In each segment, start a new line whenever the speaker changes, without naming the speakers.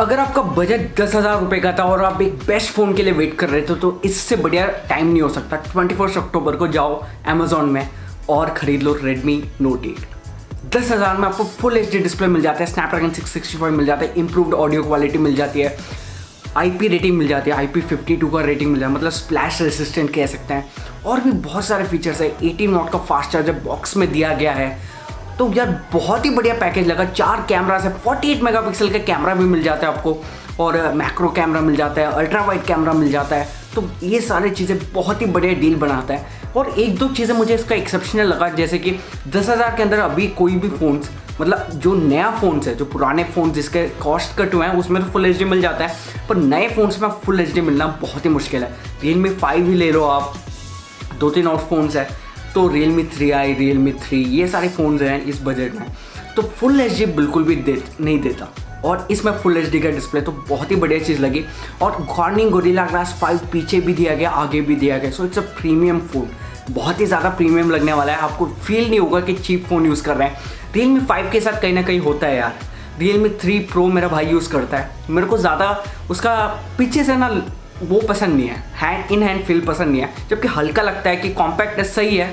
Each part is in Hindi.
अगर आपका बजट 10,000 रुपये का था और आप एक बेस्ट फ़ोन के लिए वेट कर रहे थे तो इससे बढ़िया टाइम नहीं हो सकता। 21 अक्टूबर को जाओ अमेज़ॉन में और ख़रीद लो Redmi Note 8। 10,000 में आपको फुल HD डिस्प्ले मिल जाता है, स्नैपड्रैगन 665 मिल जाता है, इंप्रूव्ड ऑडियो क्वालिटी मिल जाती है, IP रेटिंग मिल जाती है, IP52 का रेटिंग मिल जाता है, मतलब स्प्लैश रेसिस्टेंट कह सकते हैं। और भी बहुत सारे फीचर्स है। 18 वॉट का फास्ट चार्जर बॉक्स में दिया गया है। तो यार बहुत ही बढ़िया पैकेज लगा। 4 कैमरा से 48 मेगापिक्सल का कैमरा भी मिल जाता है आपको, और मैक्रो कैमरा मिल जाता है, अल्ट्रा वाइड कैमरा मिल जाता है। तो ये सारी चीज़ें बहुत ही बढ़िया डील बनाता है। और एक दो चीज़ें मुझे इसका एक्सेप्शनल लगा, जैसे कि 10,000 के अंदर अभी कोई भी फ़ोन्स, मतलब जो नया फ़ोन्स है, जो पुराने फ़ोन जिसके कॉस्ट कट हुए हैं उसमें तो फुल HD मिल जाता है, पर नए फ़ोन्स में फुल HD मिलना बहुत ही मुश्किल है। Realme 5 ही ले लो आप, 2-3 और फ़ोन्स है, तो Realme 3i, Realme 3, ये सारे फ़ोन्स हैं इस बजट में, तो फुल HD बिल्कुल भी नहीं देता। और इसमें फुल HD का डिस्प्ले तो बहुत ही बढ़िया चीज़ लगी। और Corning Gorilla Glass 5 पीछे भी दिया गया, आगे भी दिया गया। So it's a premium phone, बहुत ही ज़्यादा प्रीमियम लगने वाला है। आपको फील नहीं होगा कि चीप फ़ोन यूज़ कर रहे हैं। Realme 5 के साथ कहीं ना कहीं होता है यार। Realme 3 Pro मेरा भाई यूज़ करता है, मेरे को ज़्यादा उसका पीछे से ना वो पसंद नहीं है, इन हैंड फील पसंद नहीं है, जबकि हल्का लगता है कि कॉम्पैक्ट सही है।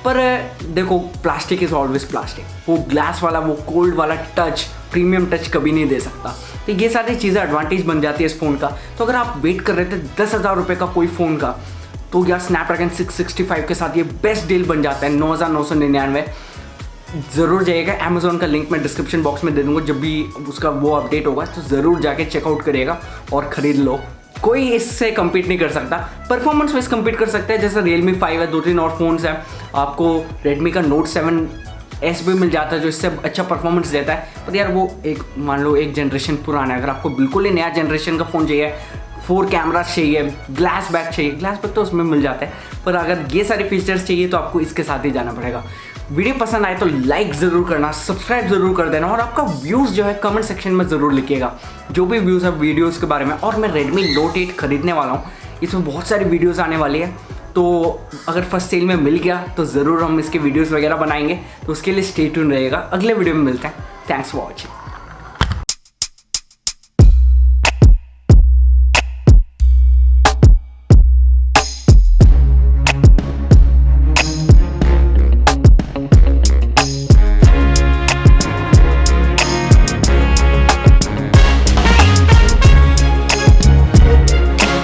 पर देखो, प्लास्टिक इज़ ऑलवेज प्लास्टिक, वो ग्लास वाला, वो कोल्ड वाला टच, प्रीमियम टच कभी नहीं दे सकता। तो ये सारी चीज़ें एडवांटेज बन जाती है इस फ़ोन का। तो अगर आप वेट कर रहे थे 10,000 रुपये का कोई फ़ोन का, तो यार स्नैपड्रैगन 665 के साथ ये बेस्ट डील बन जाता है। 9,999 ज़रूर जाइएगा। अमेज़ॉन का लिंक मैं डिस्क्रिप्शन बॉक्स में दे दूँगा, जब भी उसका वो अपडेट होगा तो ज़रूर जाके चेकआउट करिएगा और ख़रीद लो। कोई इससे कम्पीट नहीं कर सकता। परफॉर्मेंस वाइज कम्पीट कर सकते हैं, जैसे Realme 5 है, 2-3 और फ़ोन्स हैं। आपको Redmi का Note 7S भी मिल जाता है जो इससे अच्छा परफॉर्मेंस देता है। पर यार वो एक मान लो एक जनरेशन पुराना है। अगर आपको बिल्कुल ही नया जनरेशन का फ़ोन चाहिए, 4 कैमरास चाहिए, ग्लास बैक चाहिए, ग्लास बैक तो उसमें मिल जाता है, पर अगर ये सारे फीचर्स चाहिए तो आपको इसके साथ ही जाना पड़ेगा। वीडियो पसंद आए तो लाइक ज़रूर करना, सब्सक्राइब ज़रूर कर देना, और आपका व्यूज़ जो है कमेंट सेक्शन में ज़रूर लिखिएगा, जो भी व्यूज़ है वीडियोज़ के बारे में। और मैं Redmi Note 8 खरीदने वाला हूँ, इसमें बहुत सारी वीडियोज़ आने वाली है, तो अगर फर्स्ट सेल में मिल गया तो ज़रूर हम इसके वीडियोज़ वगैरह बनाएंगे। तो उसके लिए स्टे ट्यून रहेगा। अगले वीडियो में मिलते हैं। Thanks for watching.